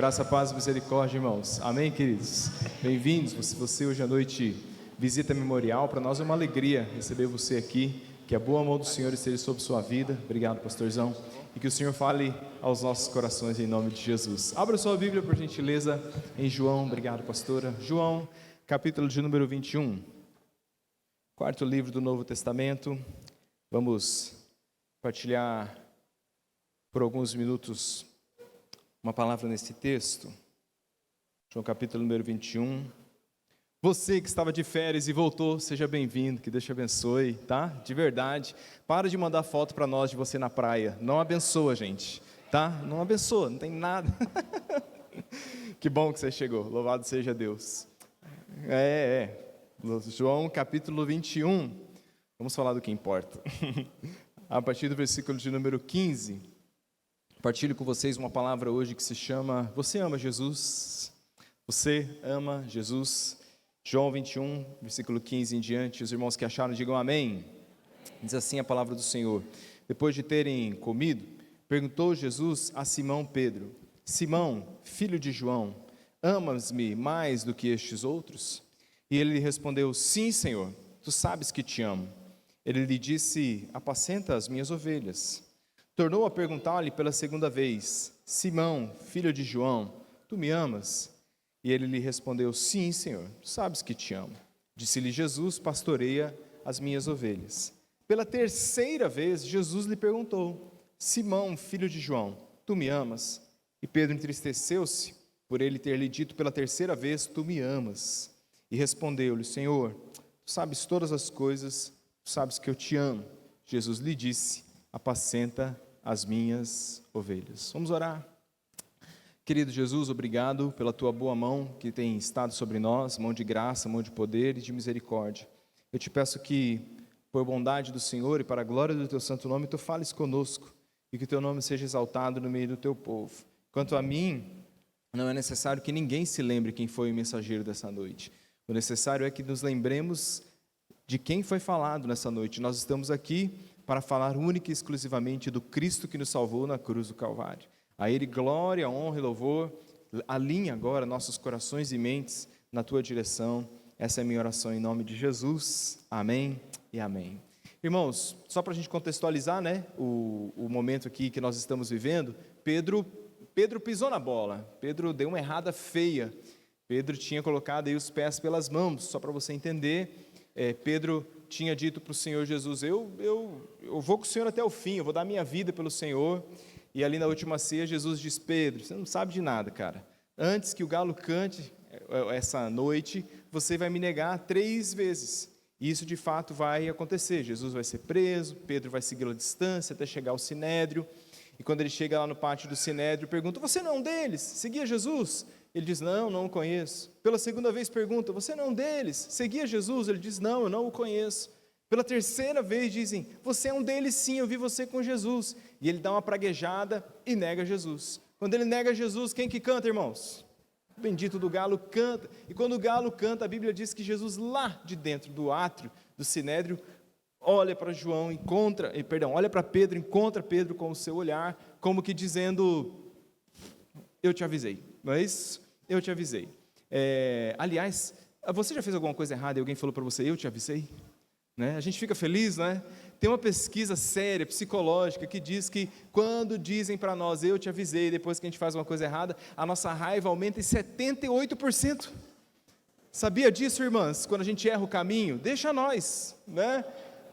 Graça, paz e misericórdia, irmãos. Amém, queridos? Bem-vindos. Você hoje à noite visita memorial. Para nós é uma alegria receber você aqui. Que a boa mão do Senhor esteja sobre sua vida. Obrigado, pastorzão. E que o Senhor fale aos nossos corações em nome de Jesus. Abra sua Bíblia, por gentileza, em João. Obrigado, pastora. João, capítulo de número 21. Quarto livro do Novo Testamento. Vamos partilhar por alguns minutos uma palavra nesse texto. João capítulo número 21. Você que estava de férias e voltou, seja bem-vindo, que Deus te abençoe, tá? De verdade. Para de mandar foto para nós de você na praia. Não abençoa, gente, tá? Não abençoa, não tem nada. Que bom que você chegou, louvado seja Deus. João capítulo 21. Vamos falar do que importa. A partir do versículo de número 15. Partilho com vocês uma palavra hoje que se chama Você ama Jesus? Você ama Jesus? João 21, versículo 15 em diante. Os irmãos que acharam, digam amém. Diz assim a palavra do Senhor. Depois de terem comido, perguntou Jesus a Simão Pedro: Simão, filho de João, amas-me mais do que estes outros? E ele lhe respondeu: Sim, Senhor, tu sabes que te amo. Ele lhe disse: Apacenta as minhas ovelhas. Tornou a perguntar-lhe pela segunda vez: Simão, filho de João, tu me amas? E ele lhe respondeu: Sim, Senhor, tu sabes que te amo. Disse-lhe Jesus: Pastoreia as minhas ovelhas. Pela terceira vez, Jesus lhe perguntou: Simão, filho de João, tu me amas? E Pedro entristeceu-se por ele ter lhe dito pela terceira vez: Tu me amas. E respondeu-lhe: Senhor, tu sabes todas as coisas, tu sabes que eu te amo. Jesus lhe disse: Apacenta as minhas ovelhas. Vamos orar. Querido Jesus, obrigado pela tua boa mão que tem estado sobre nós, mão de graça, mão de poder e de misericórdia. Eu te peço que, por bondade do Senhor e para a glória do teu santo nome, tu fales conosco e que o teu nome seja exaltado no meio do teu povo. Quanto a mim, não é necessário que ninguém se lembre quem foi o mensageiro dessa noite. O necessário é que nos lembremos de quem foi falado nessa noite. Nós estamos aqui para falar única e exclusivamente do Cristo que nos salvou na cruz do Calvário. A Ele glória, honra e louvor. Alinha agora nossos corações e mentes na Tua direção. Essa é a minha oração em nome de Jesus. Amém e amém. Irmãos, só para a gente contextualizar, né, o momento aqui que nós estamos vivendo, Pedro pisou na bola. Pedro deu uma errada feia. Pedro tinha colocado aí os pés pelas mãos, só para você entender. Pedro tinha dito para o Senhor Jesus: eu vou com o Senhor até o fim, eu vou dar minha vida pelo Senhor. E ali na última ceia, Jesus diz: Pedro, você não sabe de nada, cara. Antes que o galo cante essa noite, você vai me negar 3 vezes. E isso de fato vai acontecer. Jesus vai ser preso, Pedro vai segui-lo à distância até chegar ao Sinédrio. E quando ele chega lá no pátio do Sinédrio, pergunta: você não é um deles? Seguia Jesus? Ele diz: não o conheço. Pela segunda vez pergunta: você não é um deles? Seguia Jesus? Ele diz: não, eu não o conheço. Pela terceira vez dizem: você é um deles sim, eu vi você com Jesus. E ele dá uma praguejada e nega Jesus. Quando ele nega Jesus, quem que canta, irmãos? O bendito do galo canta. E quando o galo canta, a Bíblia diz que Jesus, lá de dentro do átrio do Sinédrio, olha para olha para Pedro, encontra Pedro com o seu olhar, como que dizendo: eu te avisei, não é isso? Eu te avisei. Aliás, você já fez alguma coisa errada e alguém falou para você: eu te avisei? Né? A gente fica feliz, né? Tem uma pesquisa séria, psicológica, que diz que quando dizem para nós: eu te avisei, depois que a gente faz uma coisa errada, a nossa raiva aumenta em 78%. Sabia disso, irmãs? Quando a gente erra o caminho, deixa nós, né?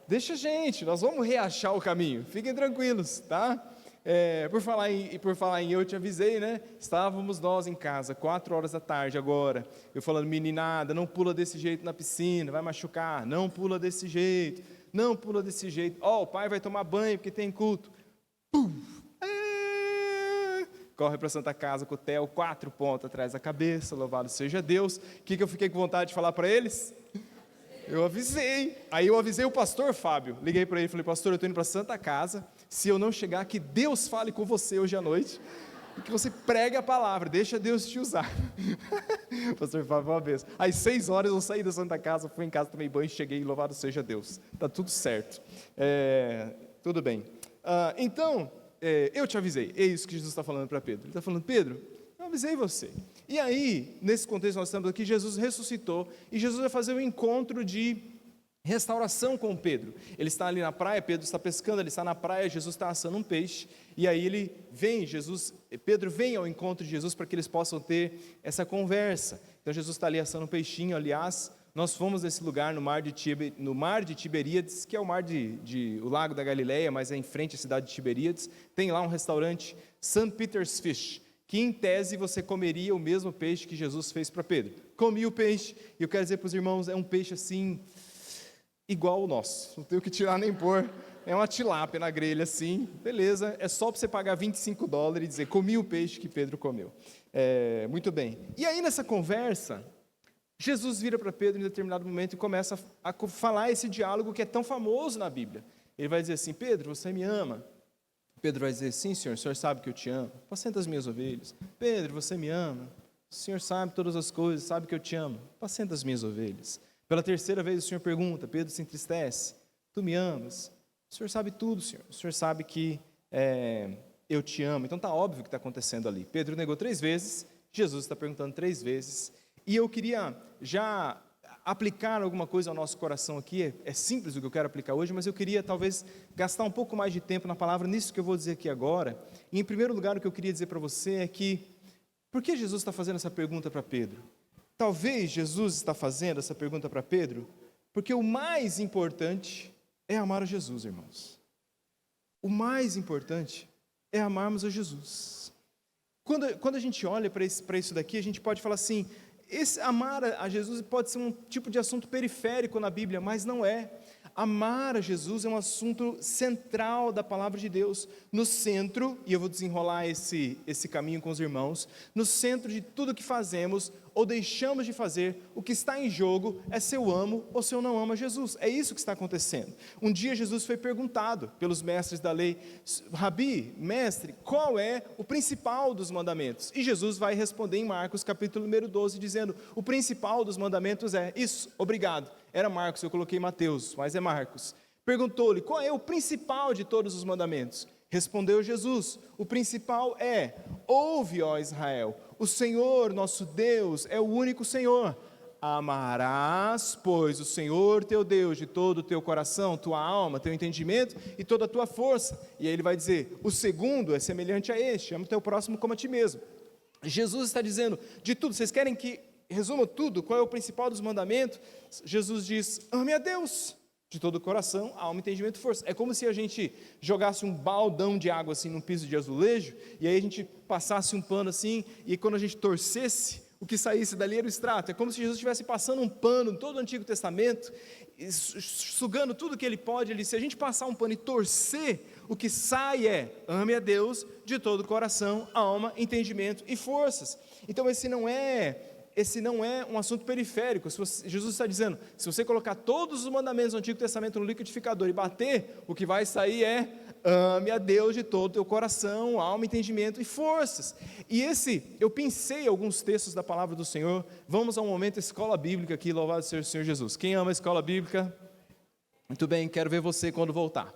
Deixa a gente, nós vamos reachar o caminho, fiquem tranquilos, tá? Por falar em eu te avisei, né? Estávamos nós em casa, 4 horas da tarde agora, eu falando: meninada, não pula desse jeito na piscina, vai machucar, não pula desse jeito, o pai vai tomar banho porque tem culto. Corre para a Santa Casa com o Theo, 4 pontos atrás da cabeça, louvado seja Deus. O que eu fiquei com vontade de falar para eles? Eu avisei. Aí eu avisei o pastor Fábio, liguei para ele e falei: pastor, eu estou indo para a Santa Casa, se eu não chegar, que Deus fale com você hoje à noite, e que você pregue a palavra, deixa Deus te usar. O pastor Fábio, uma vez. Às 6 horas eu saí da Santa Casa, fui em casa, tomei banho, cheguei, louvado seja Deus. Está tudo certo. Tudo bem. Então, eu te avisei. É isso que Jesus está falando para Pedro. Ele está falando: Pedro, avisei você. E aí, nesse contexto nós estamos aqui, Jesus ressuscitou, e Jesus vai fazer um encontro de restauração com Pedro. Ele está ali na praia, Pedro está pescando, ele está na praia, Jesus está assando um peixe, e aí Pedro vem ao encontro de Jesus para que eles possam ter essa conversa. Então Jesus está ali assando um peixinho. Aliás, nós fomos nesse lugar no mar de Tiberíades, que é o o lago da Galileia, mas é em frente à cidade de Tiberíades. Tem lá um restaurante, St. Peter's Fish, que em tese você comeria o mesmo peixe que Jesus fez para Pedro. Comi o peixe, e eu quero dizer para os irmãos, é um peixe assim, igual o nosso, não tenho que tirar nem pôr, é uma tilápia na grelha assim, beleza, é só para você pagar $25 e dizer, comi o peixe que Pedro comeu. Muito bem, e aí nessa conversa, Jesus vira para Pedro em determinado momento e começa a falar esse diálogo que é tão famoso na Bíblia. Ele vai dizer assim, Pedro, você me ama? Pedro vai dizer, sim, Senhor, o Senhor sabe que eu te amo, apacenta as minhas ovelhas. Pedro, você me ama? O Senhor sabe todas as coisas, sabe que eu te amo, apacenta as minhas ovelhas. Pela terceira vez o Senhor pergunta, Pedro se entristece, tu me amas? O Senhor sabe tudo, Senhor, o Senhor sabe que eu te amo. Então está óbvio o que está acontecendo ali. Pedro negou 3 vezes, Jesus está perguntando 3 vezes, e eu queria já aplicar alguma coisa ao nosso coração aqui, é simples o que eu quero aplicar hoje, mas eu queria talvez gastar um pouco mais de tempo na palavra, nisso que eu vou dizer aqui agora. E em primeiro lugar o que eu queria dizer para você é que, por que Jesus está fazendo essa pergunta para Pedro? Talvez Jesus está fazendo essa pergunta para Pedro, porque o mais importante é amar a Jesus, irmãos. O mais importante é amarmos a Jesus. Quando a gente olha para isso daqui, a gente pode falar assim, amar a Jesus pode ser um tipo de assunto periférico na Bíblia, mas não é. Amar a Jesus é um assunto central da palavra de Deus, no centro, e eu vou desenrolar esse caminho com os irmãos, no centro de tudo que fazemos ou deixamos de fazer, o que está em jogo é se eu amo ou se eu não amo a Jesus. É isso que está acontecendo. Um dia Jesus foi perguntado pelos mestres da lei, Rabi, mestre, qual é o principal dos mandamentos? E Jesus vai responder em Marcos capítulo número 12, dizendo, o principal dos mandamentos é isso, obrigado. Era Marcos, eu coloquei Mateus, mas é Marcos. Perguntou-lhe, qual é o principal de todos os mandamentos? Respondeu Jesus, o principal é, ouve, ó Israel, o Senhor nosso Deus é o único Senhor. Amarás, pois, o Senhor teu Deus de todo o teu coração, tua alma, teu entendimento e toda a tua força. E aí ele vai dizer, o segundo é semelhante a este, ama o teu próximo como a ti mesmo. Jesus está dizendo, de tudo, vocês querem que resuma tudo, qual é o principal dos mandamentos? Jesus diz, ame a Deus de todo o coração, alma, entendimento e força. É como se a gente jogasse um baldão de água assim num piso de azulejo, e aí a gente passasse um pano assim, e quando a gente torcesse, o que saísse dali era o extrato. É como se Jesus estivesse passando um pano em todo o Antigo Testamento, sugando tudo que ele pode. Se a gente passar um pano e torcer, o que sai é, ame a Deus de todo o coração, alma, entendimento e forças. Então esse não é um assunto periférico. Jesus está dizendo, se você colocar todos os mandamentos do Antigo Testamento no liquidificador e bater, o que vai sair é, ame a Deus de todo o teu coração, alma, entendimento e forças. E eu pensei alguns textos da palavra do Senhor. Vamos a um momento escola bíblica aqui, louvado seja o Senhor Jesus. Quem ama a escola bíblica? Muito bem, quero ver você quando voltar.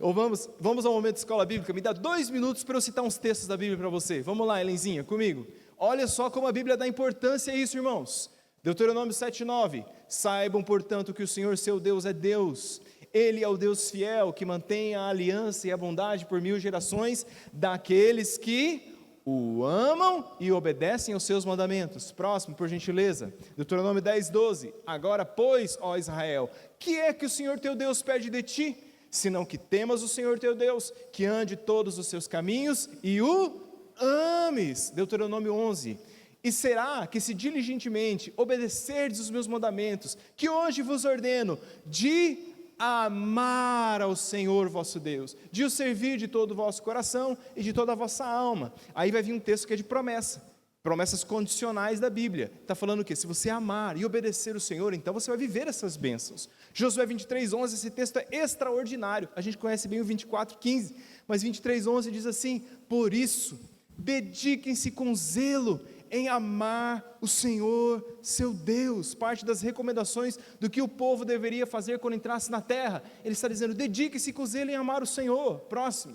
Ou vamos ao momento escola bíblica. Me dá 2 minutos para eu citar uns textos da Bíblia para você. Vamos lá, Helenzinha, comigo. Olha só como a Bíblia dá importância a isso, irmãos. Deuteronômio 7:9. Saibam, portanto, que o Senhor seu Deus é Deus. Ele é o Deus fiel, que mantém a aliança e a bondade por 1000 gerações daqueles que o amam e obedecem aos seus mandamentos. Próximo, por gentileza. Deuteronômio 10:12. Agora, pois, ó Israel, que é que o Senhor teu Deus pede de ti? Senão que temas o Senhor teu Deus, que ande todos os seus caminhos e o ames. Deuteronômio 11. E será que se diligentemente obedecerdes os meus mandamentos, que hoje vos ordeno, de amar ao Senhor vosso Deus, de o servir de todo o vosso coração e de toda a vossa alma. Aí vai vir um texto que é de promessas condicionais da Bíblia. Está falando o quê? Se você amar e obedecer o Senhor, então você vai viver essas bênçãos. Josué 23:11, esse texto é extraordinário. A gente conhece bem o 24:15, mas 23:11 diz assim, por isso, dediquem-se com zelo em amar o Senhor, seu Deus. Parte das recomendações do que o povo deveria fazer quando entrasse na terra. Ele está dizendo, dedique-se com zelo em amar o Senhor. Próximo.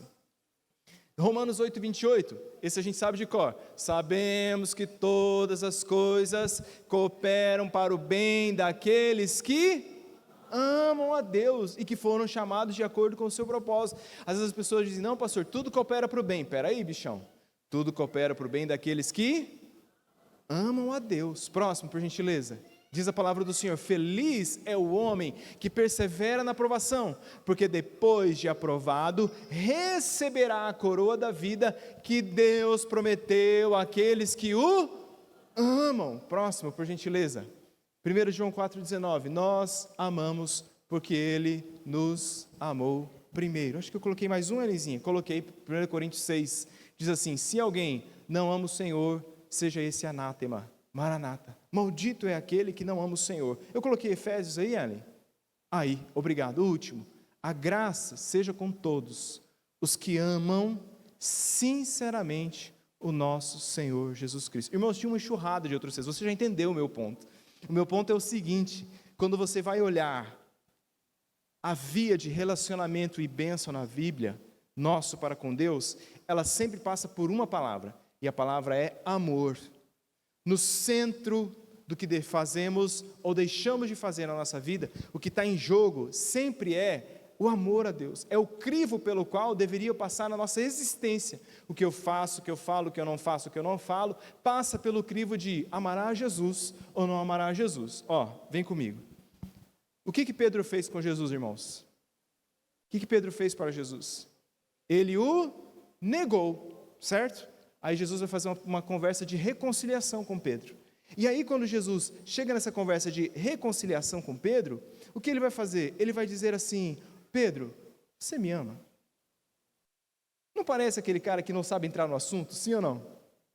Romanos 8, 28, esse a gente sabe de cor. Sabemos que todas as coisas cooperam para o bem daqueles que amam a Deus e que foram chamados de acordo com o seu propósito. Às vezes as pessoas dizem, não pastor, tudo coopera para o bem. Peraí, bichão, tudo coopera para o bem daqueles que amam a Deus. Próximo, por gentileza. Diz a palavra do Senhor, feliz é o homem que persevera na provação, porque depois de aprovado, receberá a coroa da vida que Deus prometeu àqueles que o amam. Próximo, por gentileza. 1 João 4,19, nós amamos porque Ele nos amou primeiro. Acho que eu coloquei mais um, Elisinha. Coloquei 1 Coríntios 6, diz assim, se alguém não ama o Senhor, seja esse anátema, maranata. Maldito é aquele que não ama o Senhor. Eu coloquei Efésios aí, Ellen? Aí, obrigado. O último. A graça seja com todos os que amam sinceramente o nosso Senhor Jesus Cristo. Irmãos, tinha uma enxurrada de outros textos. Você já entendeu o meu ponto. O meu ponto é o seguinte, quando você vai olhar a via de relacionamento e bênção na Bíblia, nosso para com Deus, ela sempre passa por uma palavra, e a palavra é amor. No centro do que fazemos ou deixamos de fazer na nossa vida, o que está em jogo sempre é o amor a Deus, é o crivo pelo qual deveria passar na nossa existência. O que eu faço, o que eu falo, o que eu não faço, o que eu não falo, passa pelo crivo de amará a Jesus ou não amará a Jesus. Vem comigo. O que Pedro fez com Jesus, irmãos? O que Pedro fez para Jesus? Ele o negou, certo? Aí Jesus vai fazer uma conversa de reconciliação com Pedro. E aí quando Jesus chega nessa conversa de reconciliação com Pedro, o que ele vai fazer? Ele vai dizer assim, Pedro, você me ama? Não parece aquele cara que não sabe entrar no assunto, sim ou não?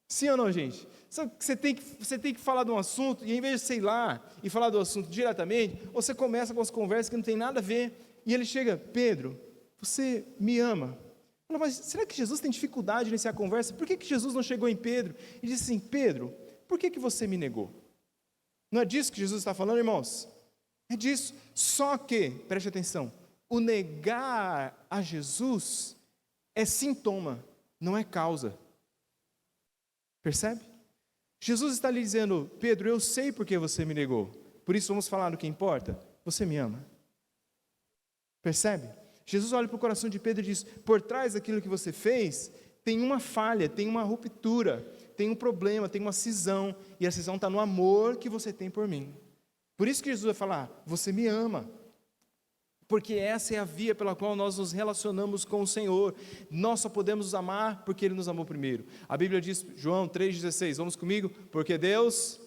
Sim ou não, gente? Sabe que você tem que falar de um assunto, e em vez de sei lá, e falar do assunto diretamente, você começa com as conversas que não tem nada a ver, e ele chega, Pedro, você me ama? Fala, mas será que Jesus tem dificuldade de iniciar a conversa? Por que Jesus não chegou em Pedro e disse assim, Pedro, por que você me negou? Não é disso que Jesus está falando, irmãos? É disso, só que, preste atenção, o negar a Jesus é sintoma, não é causa. Percebe? Jesus está lhe dizendo, Pedro, eu sei porque você me negou, por isso vamos falar do que importa, você me ama. Percebe? Jesus olha para o coração de Pedro e diz, por trás daquilo que você fez, tem uma falha, tem uma ruptura, tem um problema, tem uma cisão, e a cisão está no amor que você tem por mim. Por isso que Jesus vai falar, você me ama. Porque essa é a via pela qual nós nos relacionamos com o Senhor. Nós só podemos nos amar porque Ele nos amou primeiro. A Bíblia diz, João 3,16, vamos comigo? Porque Deus,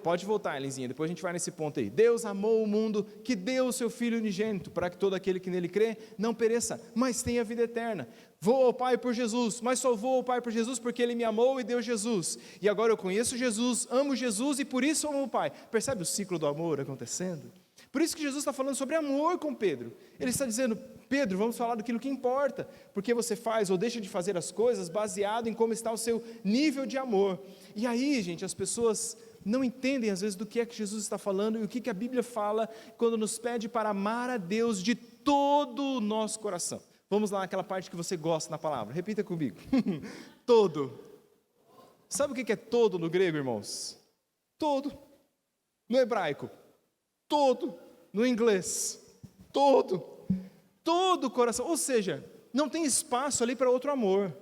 pode voltar, Elinzinha, depois a gente vai nesse ponto aí. Deus amou o mundo, que deu o seu Filho unigênito, para que todo aquele que nele crê, não pereça, mas tenha vida eterna. Vou ao Pai por Jesus, mas só vou ao Pai por Jesus porque Ele me amou e deu Jesus. E agora eu conheço Jesus, amo Jesus e por isso amo o Pai. Percebe o ciclo do amor acontecendo? Por isso que Jesus está falando sobre amor com Pedro. Ele está dizendo, Pedro, vamos falar daquilo que importa, porque você faz ou deixa de fazer as coisas baseado em como está o seu nível de amor. E aí, gente, as pessoas não entendem às vezes do que é que Jesus está falando e o que a Bíblia fala quando nos pede para amar a Deus de todo o nosso coração. Vamos lá naquela parte que você gosta na palavra, repita comigo. Todo. Sabe o que é todo no grego, irmãos? Todo. No hebraico, todo. No inglês, todo o coração, ou seja, não tem espaço ali para outro amor.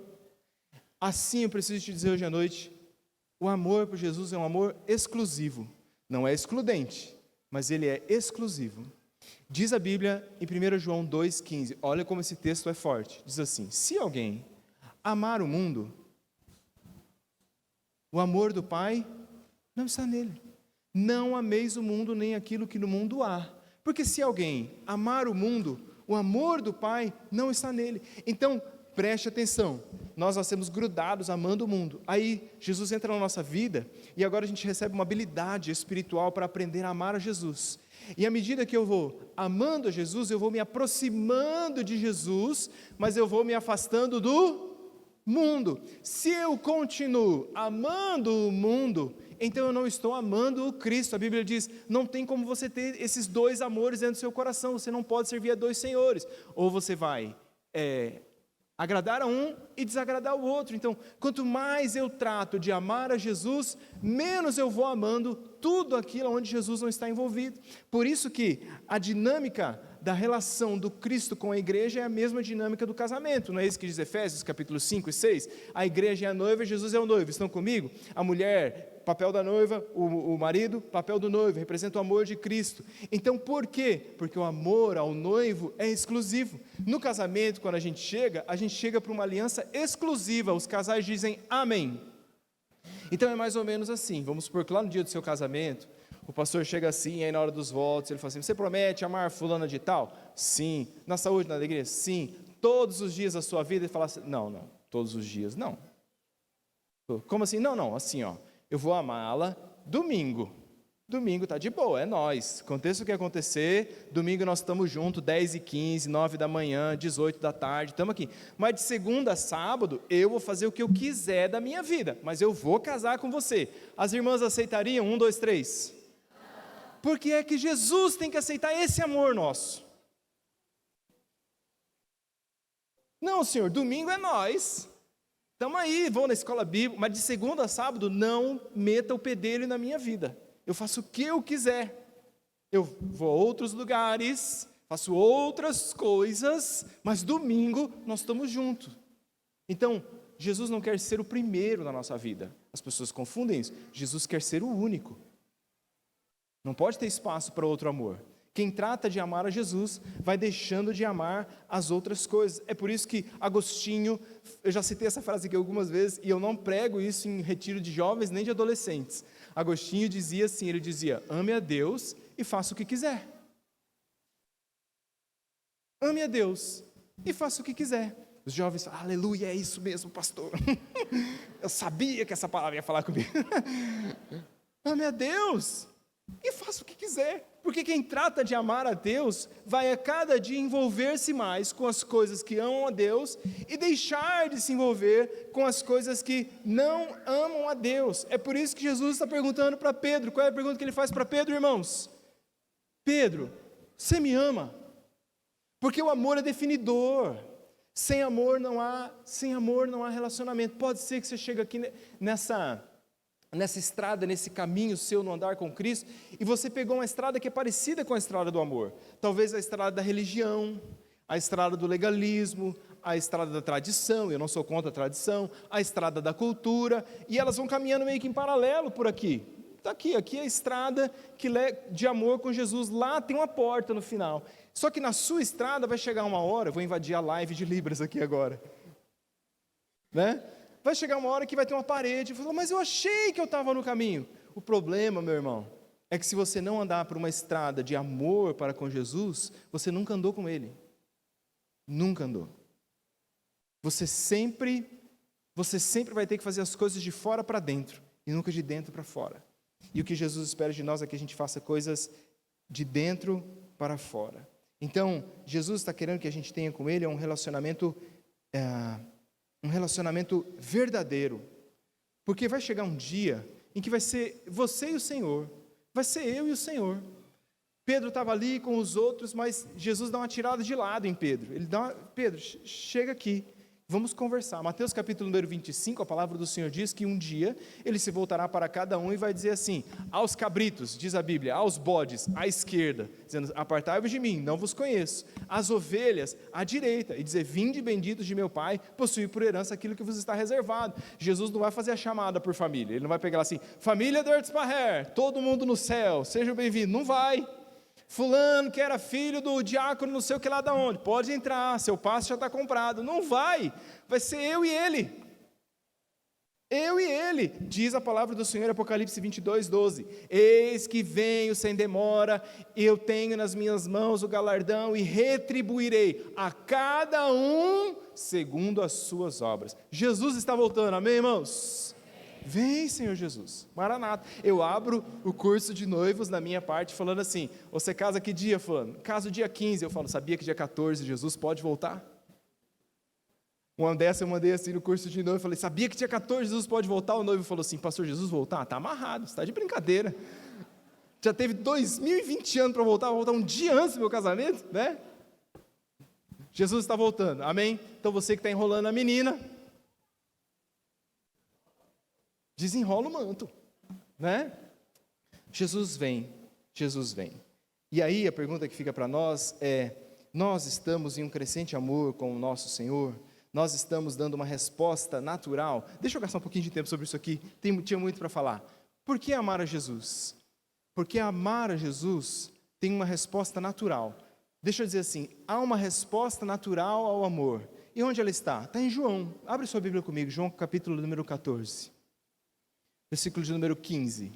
Assim eu preciso te dizer hoje à noite, o amor por Jesus é um amor exclusivo, não é excludente, mas ele é exclusivo. Diz a Bíblia em 1 João 2,15, olha como esse texto é forte, diz assim, se alguém amar o mundo, o amor do Pai não está nele. Não ameis o mundo nem aquilo que no mundo há. Porque se alguém amar o mundo, o amor do Pai não está nele. Então, preste atenção. Nós nascemos grudados amando o mundo. Aí, Jesus entra na nossa vida e agora a gente recebe uma habilidade espiritual para aprender a amar a Jesus. E à medida que eu vou amando a Jesus, eu vou me aproximando de Jesus, mas eu vou me afastando do mundo. Se eu continuo amando o mundo, então eu não estou amando o Cristo. A Bíblia diz, não tem como você ter esses dois amores dentro do seu coração, você não pode servir a dois senhores. Ou você vai agradar a um e desagradar o outro. Então, quanto mais eu trato de amar a Jesus, menos eu vou amando tudo aquilo onde Jesus não está envolvido. Por isso que a dinâmica da relação do Cristo com a igreja é a mesma dinâmica do casamento. Não é isso que diz Efésios, capítulo 5 e 6? A igreja é a noiva e Jesus é o noivo. Estão comigo? A mulher, papel da noiva, o marido, papel do noivo, representa o amor de Cristo. Então, por quê? Porque o amor ao noivo é exclusivo. No casamento, quando a gente chega para uma aliança exclusiva. Os casais dizem amém. Então é mais ou menos assim. Vamos supor que lá no dia do seu casamento, o pastor chega assim, aí na hora dos votos, ele fala assim: você promete amar fulana de tal? Sim. Na saúde, na alegria? Sim. Todos os dias da sua vida? Ele fala assim: não, todos os dias não. Como assim? Não, assim ó, eu vou amá-la domingo. Domingo tá de boa, é nós. Aconteça o que acontecer, domingo nós estamos juntos, 10h15, 9 da manhã, 18 da tarde, estamos aqui. Mas de segunda a sábado, eu vou fazer o que eu quiser da minha vida, mas eu vou casar com você. As irmãs aceitariam? 1, 2, 3. Porque é que Jesus tem que aceitar esse amor nosso. Não, Senhor, domingo é nós. Estamos aí, vou na escola bíblica, mas de segunda a sábado, não meta o pedelho na minha vida. Eu faço o que eu quiser. Eu vou a outros lugares, faço outras coisas, mas domingo nós estamos juntos. Então, Jesus não quer ser o primeiro na nossa vida. As pessoas confundem isso. Jesus quer ser o único. Não pode ter espaço para outro amor. Quem trata de amar a Jesus, vai deixando de amar as outras coisas. É por isso que Agostinho, eu já citei essa frase aqui algumas vezes, e eu não prego isso em retiro de jovens nem de adolescentes. Agostinho dizia assim, ele dizia: ame a Deus e faça o que quiser. Ame a Deus e faça o que quiser. Os jovens falam: aleluia, é isso mesmo, pastor. Eu sabia que essa palavra ia falar comigo. Ame a Deus e faça o que quiser. Porque quem trata de amar a Deus vai a cada dia envolver-se mais com as coisas que amam a Deus e deixar de se envolver com as coisas que não amam a Deus. É por isso que Jesus está perguntando para Pedro. Qual é a pergunta que ele faz para Pedro, irmãos? Pedro, você me ama? Porque o amor é definidor. Sem amor não há relacionamento. Pode ser que você chegue aqui nessa estrada, nesse caminho seu no andar com Cristo, e você pegou uma estrada que é parecida com a estrada do amor. Talvez a estrada da religião, a estrada do legalismo, a estrada da tradição, eu não sou contra a tradição, a estrada da cultura, e elas vão caminhando meio que em paralelo por aqui. Está aqui é a estrada de amor com Jesus, lá tem uma porta no final. Só que na sua estrada vai chegar uma hora, vou invadir a live de Libras aqui agora, né? Vai chegar uma hora que vai ter uma parede, mas eu achei que eu estava no caminho. O problema, meu irmão, é que se você não andar por uma estrada de amor para com Jesus, você nunca andou com Ele. Nunca andou. Você sempre vai ter que fazer as coisas de fora para dentro, e nunca de dentro para fora. E o que Jesus espera de nós é que a gente faça coisas de dentro para fora. Então, Jesus está querendo que a gente tenha com Ele um relacionamento verdadeiro, porque vai chegar um dia em que vai ser você e o Senhor, vai ser eu e o Senhor. Pedro estava ali com os outros, mas Jesus dá uma tirada de lado em Pedro. Pedro, chega aqui, vamos conversar. Mateus capítulo número 25, a palavra do Senhor diz que um dia ele se voltará para cada um e vai dizer assim: aos cabritos, diz a Bíblia, aos bodes, à esquerda, dizendo: apartai-vos de mim, não vos conheço. Às ovelhas, à direita, e dizer: vinde benditos de meu Pai, possuí por herança aquilo que vos está reservado. Jesus não vai fazer a chamada por família, ele não vai pegar assim: família do Ertzpaher, todo mundo no céu, sejam bem-vindos. Não vai. Fulano que era filho do diácono não sei o que lá da onde, pode entrar, seu passe já está comprado. Não vai ser eu e ele. Eu e ele, diz a palavra do Senhor, Apocalipse 22, 12. Eis que venho sem demora, eu tenho nas minhas mãos o galardão e retribuirei a cada um segundo as suas obras. Jesus está voltando, amém, irmãos? Vem, Senhor Jesus, Maranata. Eu abro o curso de noivos na minha parte falando assim: você casa que dia, fulano? Caso dia 15, eu falo: sabia que dia 14 Jesus pode voltar? Uma dessa eu mandei assim no curso de noivo, falei: sabia que dia 14 Jesus pode voltar? O noivo falou assim: pastor, Jesus voltar? Está amarrado, está de brincadeira. Já teve 2020 anos para voltar, vou voltar um dia antes do meu casamento, né? Jesus está voltando, amém? Então você que está enrolando a menina, desenrola o manto, né? Jesus vem. E aí a pergunta que fica para nós é: nós estamos em um crescente amor com o nosso Senhor? Nós estamos dando uma resposta natural? Deixa eu gastar um pouquinho de tempo sobre isso aqui, tinha muito para falar. Por que amar a Jesus? Porque amar a Jesus tem uma resposta natural. Deixa eu dizer assim, há uma resposta natural ao amor. E onde ela está? Está em João. Abre sua Bíblia comigo, João capítulo número 14, versículo de número 15.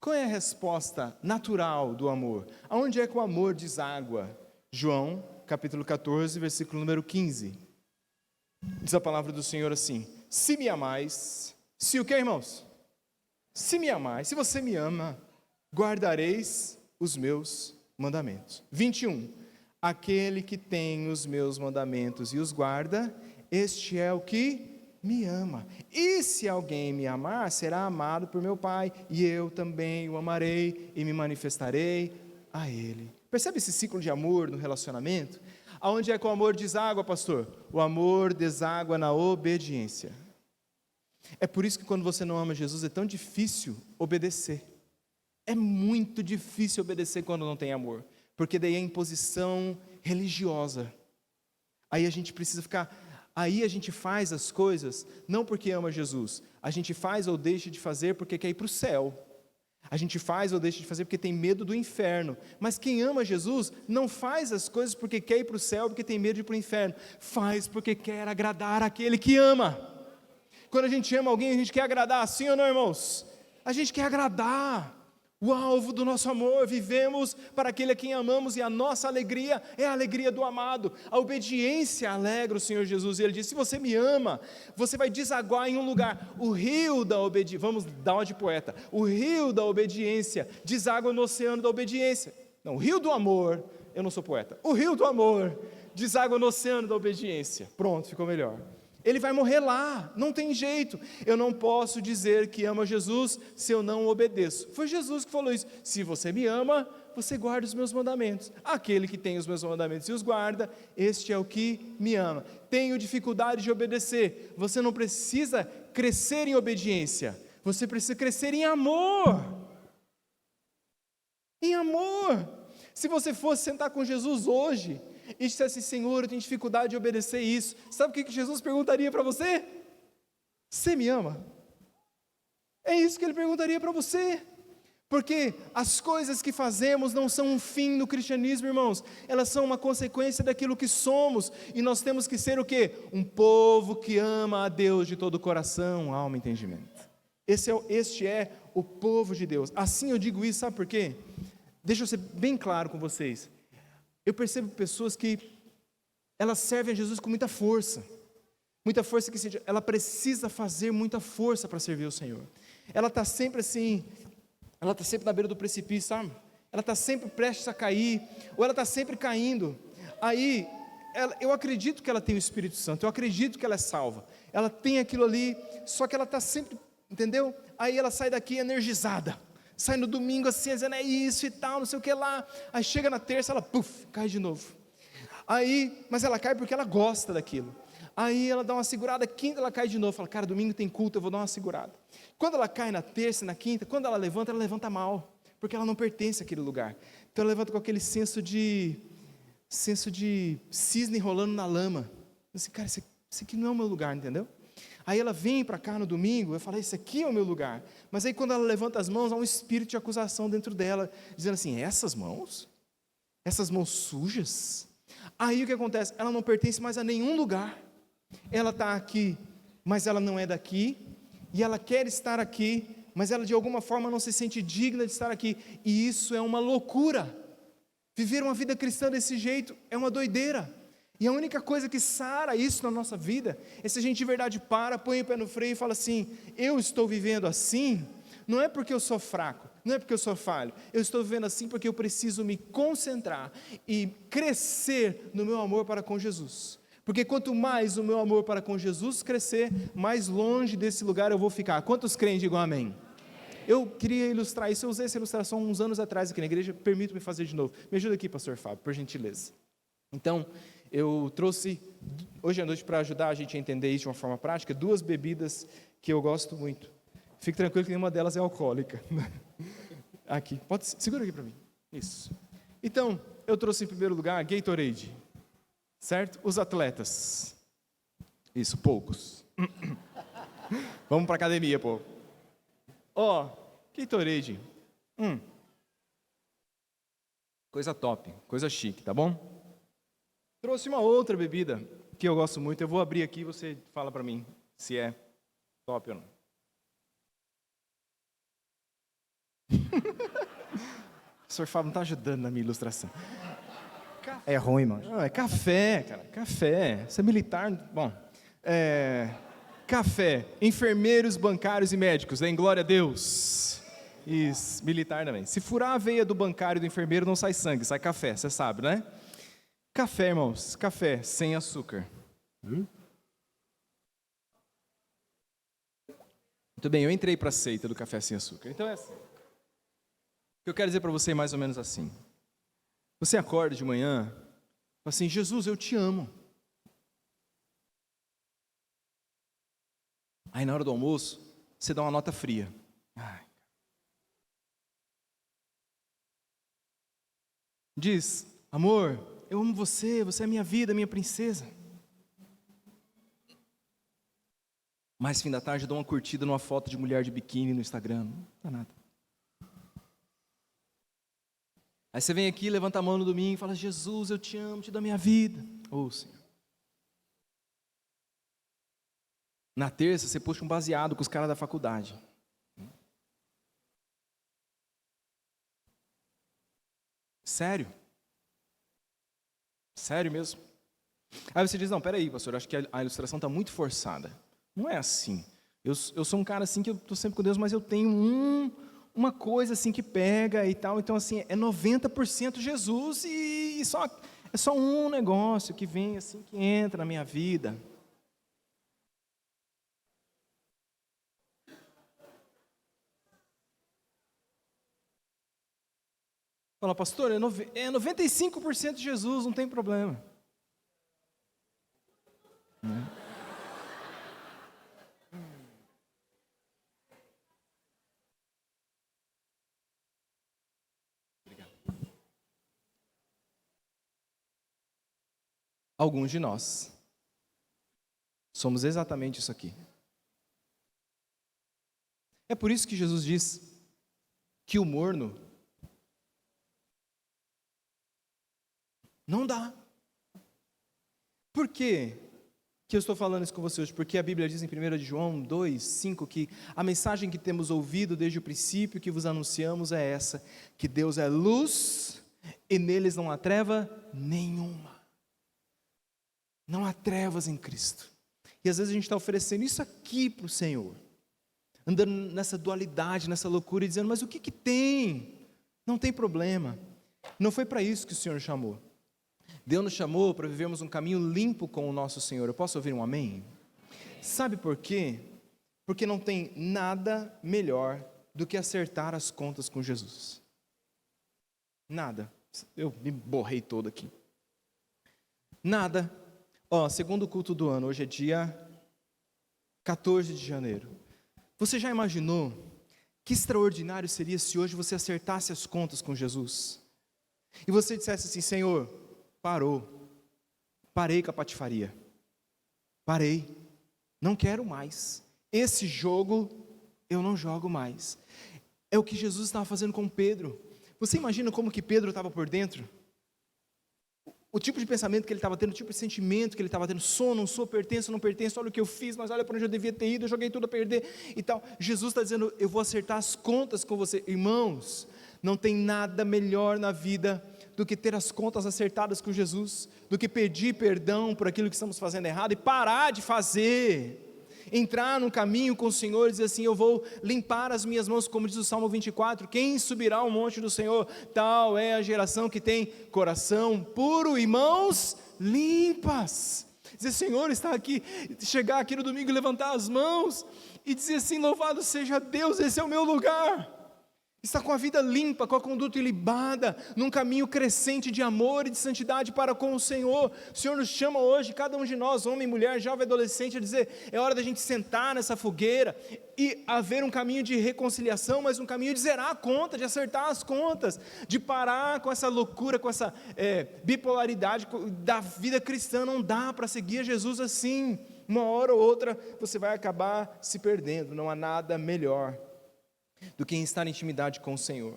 Qual é a resposta natural do amor? Aonde é que o amor deságua? João capítulo 14, versículo número 15. Diz a palavra do Senhor assim: se me amais, se o que, irmãos? Se me amais, se você me ama, guardareis os meus mandamentos. 21. Aquele que tem os meus mandamentos e os guarda, este é o que me ama. E se alguém me amar, será amado por meu Pai, e eu também o amarei e me manifestarei a ele. Percebe esse ciclo de amor no relacionamento? Aonde é que o amor deságua, pastor? O amor deságua na obediência. É por isso que quando você não ama Jesus é tão difícil obedecer. É muito difícil obedecer quando não tem amor, porque daí é imposição religiosa. Aí a gente precisa aí a gente faz as coisas não porque ama Jesus, a gente faz ou deixa de fazer porque quer ir para o céu. A gente faz ou deixa de fazer porque tem medo do inferno. Mas quem ama Jesus não faz as coisas porque quer ir para o céu, porque tem medo de ir para o inferno. Faz porque quer agradar aquele que ama. Quando a gente ama alguém, a gente quer agradar, sim ou não, irmãos? A gente quer agradar o alvo do nosso amor. Vivemos para aquele a quem amamos, e a nossa alegria é a alegria do amado. A obediência alegra o Senhor Jesus, e Ele diz: se você me ama, você vai desaguar em um lugar. O rio da obediência, vamos dar uma de poeta, o rio da obediência deságua no oceano da obediência. Não, o rio do amor, eu não sou poeta, o rio do amor deságua no oceano da obediência. Pronto, ficou melhor. Ele vai morrer lá, não tem jeito. Eu não posso dizer que amo a Jesus se eu não obedeço. Foi Jesus que falou isso: se você me ama, você guarda os meus mandamentos. Aquele que tem os meus mandamentos e os guarda, este é o que me ama. Tenho dificuldade de obedecer. Você não precisa crescer em obediência, você precisa crescer em amor. Em amor. Se você fosse sentar com Jesus hoje e dissesse: Senhor, eu tenho dificuldade de obedecer isso, sabe o que Jesus perguntaria para você? Você me ama? É isso que Ele perguntaria para você. Porque as coisas que fazemos não são um fim no cristianismo, irmãos. Elas são uma consequência daquilo que somos. E nós temos que ser o quê? Um povo que ama a Deus de todo o coração, alma e entendimento. Este é o povo de Deus. Assim eu digo isso, sabe por quê? Deixa eu ser bem claro com vocês. Eu percebo pessoas que elas servem a Jesus com muita força que ela precisa fazer muita força para servir o Senhor. Ela está sempre assim, ela está sempre na beira do precipício, sabe? Ela está sempre prestes a cair, ou ela está sempre caindo. Aí, eu acredito que ela tem o Espírito Santo, eu acredito que ela é salva, ela tem aquilo ali, só que ela está sempre, entendeu? Aí ela sai daqui energizada, sai no domingo assim, dizendo: é isso e tal, não sei o que lá. Aí chega na terça, ela cai de novo. Aí, mas ela cai porque ela gosta daquilo. Aí ela dá uma segurada, quinta ela cai de novo, fala: cara, domingo tem culto, eu vou dar uma segurada. Quando ela cai na terça, na quinta, quando ela levanta mal, porque ela não pertence àquele lugar. Então ela levanta com aquele senso de cisne rolando na lama. Assim, cara, isso aqui não é o meu lugar, entendeu? Aí ela vem para cá no domingo, eu falo: esse aqui é o meu lugar. Mas aí quando ela levanta as mãos, há um espírito de acusação dentro dela, dizendo assim: essas mãos sujas. Aí o que acontece? Ela não pertence mais a nenhum lugar. Ela está aqui, mas ela não é daqui. E ela quer estar aqui, mas ela de alguma forma não se sente digna de estar aqui. E isso é uma loucura. Viver uma vida cristã desse jeito é uma doideira. E a única coisa que sara isso na nossa vida é se a gente de verdade põe o pé no freio e fala assim: eu estou vivendo assim, não é porque eu sou fraco, não é porque eu sou falho, eu estou vivendo assim porque eu preciso me concentrar e crescer no meu amor para com Jesus. Porque quanto mais o meu amor para com Jesus crescer, mais longe desse lugar eu vou ficar. Quantos creem? Digam amém. Eu queria ilustrar isso, eu usei essa ilustração uns anos atrás aqui na igreja, permito-me fazer de novo. Me ajuda aqui, pastor Fábio, por gentileza. Então, eu trouxe, hoje à noite, para ajudar a gente a entender isso de uma forma prática, 2 bebidas que eu gosto muito. Fique tranquilo que nenhuma delas é alcoólica. Aqui, segura aqui para mim. Isso. Então, eu trouxe em primeiro lugar Gatorade, certo? Os atletas. Isso, poucos. Vamos para academia, pô. Gatorade. Coisa top, coisa chique, tá bom? Trouxe uma outra bebida que eu gosto muito. Eu vou abrir aqui e você fala para mim se é top ou não. O senhor Fábio não está ajudando na minha ilustração. É ruim, mano. Não, é café, cara. Café. Você é militar? Bom. Café. Enfermeiros, bancários e médicos. Em glória a Deus. Isso. Militar também. Se furar a veia do bancário e do enfermeiro, não sai sangue, sai café. Você sabe, né? Café, irmãos. Café sem açúcar. Muito bem, eu entrei para a seita do café sem açúcar. Então é assim. O que eu quero dizer para você é mais ou menos assim. Você acorda de manhã, fala assim, Jesus, eu te amo. Aí na hora do almoço, você dá uma nota fria. Diz, amor, eu amo você, você é minha vida, minha princesa. Mais fim da tarde eu dou uma curtida numa foto de mulher de biquíni no Instagram. Não dá nada. Aí você vem aqui, levanta a mão no domingo e fala, Jesus, eu te amo, te dou a minha vida. Senhor. Na terça, você puxa um baseado com os caras da faculdade. Sério? Sério mesmo? Aí você diz, não, peraí, pastor, acho que a ilustração está muito forçada. Não é assim. Eu sou um cara assim que eu estou sempre com Deus, mas eu tenho uma coisa assim que pega e tal, então assim, é 90% Jesus e é só um negócio que vem assim, que entra na minha vida. Fala, pastor, é 95% Jesus, não tem problema. Alguns de nós somos exatamente isso aqui. É por isso que Jesus diz que o morno não dá. Por quê que eu estou falando isso com você hoje? Porque a Bíblia diz em 1 João 2:5 que a mensagem que temos ouvido desde o princípio que vos anunciamos é essa, que Deus é luz e neles não há treva nenhuma. Não há trevas em Cristo. E às vezes a gente está oferecendo isso aqui para o Senhor, andando nessa dualidade, nessa loucura e dizendo, mas o que tem? Não tem problema. Não foi para isso que o Senhor chamou. Deus nos chamou para vivermos um caminho limpo com o nosso Senhor. Eu posso ouvir um amém? Sabe por quê? Porque não tem nada melhor do que acertar as contas com Jesus. Nada. Eu me borrei todo aqui. Nada. Segundo culto do ano, hoje é dia 14 de janeiro. Você já imaginou que extraordinário seria se hoje você acertasse as contas com Jesus? E você dissesse assim, Senhor, parei com a patifaria. Parei, não quero mais. Esse jogo eu não jogo mais. É o que Jesus estava fazendo com Pedro. Você imagina como que Pedro estava por dentro? O tipo de pensamento que ele estava tendo, o tipo de sentimento que ele estava tendo, sou, não sou, pertenço, não pertenço, olha o que eu fiz, mas olha para onde eu devia ter ido, eu joguei tudo a perder e tal. Jesus está dizendo, eu vou acertar as contas com você. Irmãos, não tem nada melhor na vida do que ter as contas acertadas com Jesus, do que pedir perdão por aquilo que estamos fazendo errado e parar de fazer. Entrar num caminho com o Senhor e dizer assim, eu vou limpar as minhas mãos, como diz o Salmo 24, quem subirá ao monte do Senhor? Tal é a geração que tem coração puro e mãos limpas. Dizer, Senhor, está aqui, chegar aqui no domingo e levantar as mãos e dizer assim, louvado seja Deus, esse é o meu lugar. está com a vida limpa, com a conduta ilibada, num caminho crescente de amor e de santidade para com o Senhor. O Senhor nos chama hoje, cada um de nós, homem, mulher, jovem, adolescente, a dizer, é hora da gente sentar nessa fogueira e haver um caminho de reconciliação, mas um caminho de zerar a conta, de acertar as contas, de parar com essa loucura, com essa bipolaridade da vida cristã. Não dá para seguir a Jesus assim. Uma hora ou outra você vai acabar se perdendo. Não há nada melhor do que estar em intimidade com o Senhor.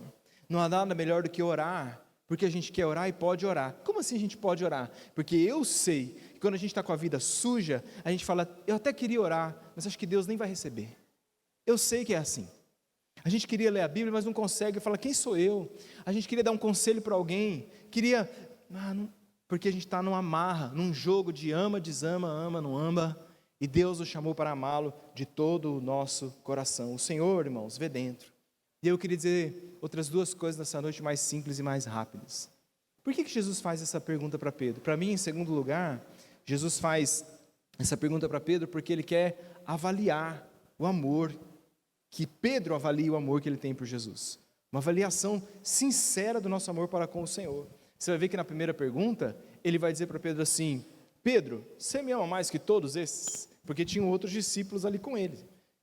Não há nada melhor do que orar, porque a gente quer orar e pode orar. Como assim a gente pode orar? Porque eu sei que quando a gente está com a vida suja, a gente fala, eu até queria orar, mas acho que Deus nem vai receber. Eu sei que é assim. A gente queria ler a Bíblia, mas não consegue, fala, quem sou eu? A gente queria dar um conselho para alguém, porque a gente está numa amarra, num jogo de ama, desama, ama, não ama, e Deus nos chamou para amá-lo de todo o nosso coração. O Senhor, irmãos, vê dentro. E eu queria dizer outras duas coisas nessa noite mais simples e mais rápidas. Por que Jesus faz essa pergunta para Pedro? Para mim, em segundo lugar, Jesus faz essa pergunta para Pedro porque ele quer avaliar o amor, que Pedro avalie o amor que ele tem por Jesus. Uma avaliação sincera do nosso amor para com o Senhor. Você vai ver que na primeira pergunta, ele vai dizer para Pedro assim, Pedro, você me ama mais que todos esses? Porque tinham outros discípulos ali com ele.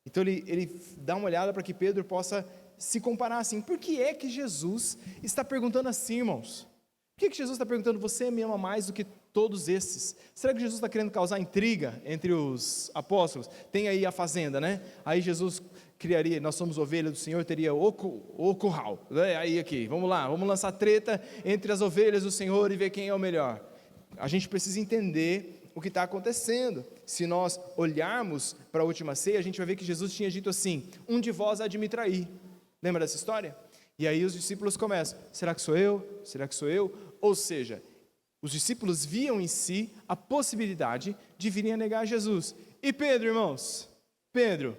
Então ele dá uma olhada para que Pedro possa se comparar assim. Por que é que Jesus está perguntando assim, irmãos? Por que Jesus está perguntando, você me ama mais do que todos esses? Será que Jesus está querendo causar intriga entre os apóstolos? Tem aí a fazenda, né? Aí Jesus criaria, nós somos ovelhas do Senhor, teria o curral. Aí aqui, vamos lá, vamos lançar treta entre as ovelhas do Senhor e ver quem é o melhor. A gente precisa entender o que está acontecendo. Se nós olharmos para a última ceia, a gente vai ver que Jesus tinha dito assim, um de vós há de me trair. Lembra dessa história? E aí os discípulos começam, será que sou eu? Será que sou eu? Ou seja, os discípulos viam em si a possibilidade de virem a negar Jesus. E Pedro, irmãos? Pedro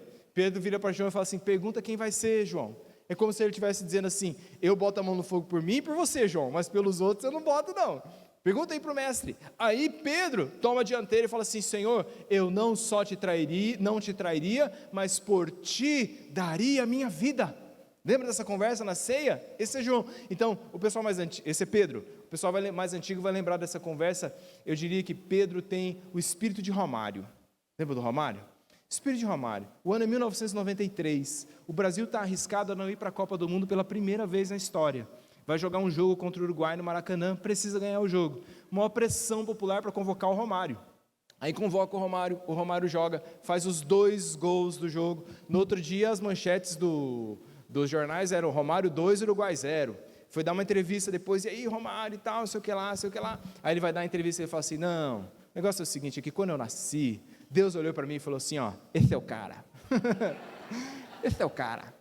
vira para João e fala assim, pergunta quem vai ser, João. É como se ele estivesse dizendo assim, eu boto a mão no fogo por mim e por você, João, mas pelos outros eu não boto não. Pergunta aí para o mestre. Aí Pedro toma a dianteira e fala assim, Senhor, eu não só não te trairia, mas por ti daria a minha vida. Lembra dessa conversa na ceia? Esse é João. Então, o pessoal mais antigo, esse é Pedro. O pessoal mais antigo vai lembrar dessa conversa. Eu diria que Pedro tem o espírito de Romário. Lembra do Romário? Espírito de Romário. O ano é 1993. O Brasil está arriscado a não ir para a Copa do Mundo pela primeira vez na história. Vai jogar um jogo contra o Uruguai no Maracanã, precisa ganhar o jogo. Uma pressão popular para convocar o Romário. Aí convoca o Romário joga, faz os 2 gols do jogo. No outro dia, as manchetes dos jornais eram Romário 2, Uruguai 0. Foi dar uma entrevista depois, e aí Romário e tal, não sei o que lá. Aí ele vai dar a entrevista e ele fala assim, não, o negócio é o seguinte, é que quando eu nasci, Deus olhou para mim e falou assim, ó, esse é o cara. Esse é o cara.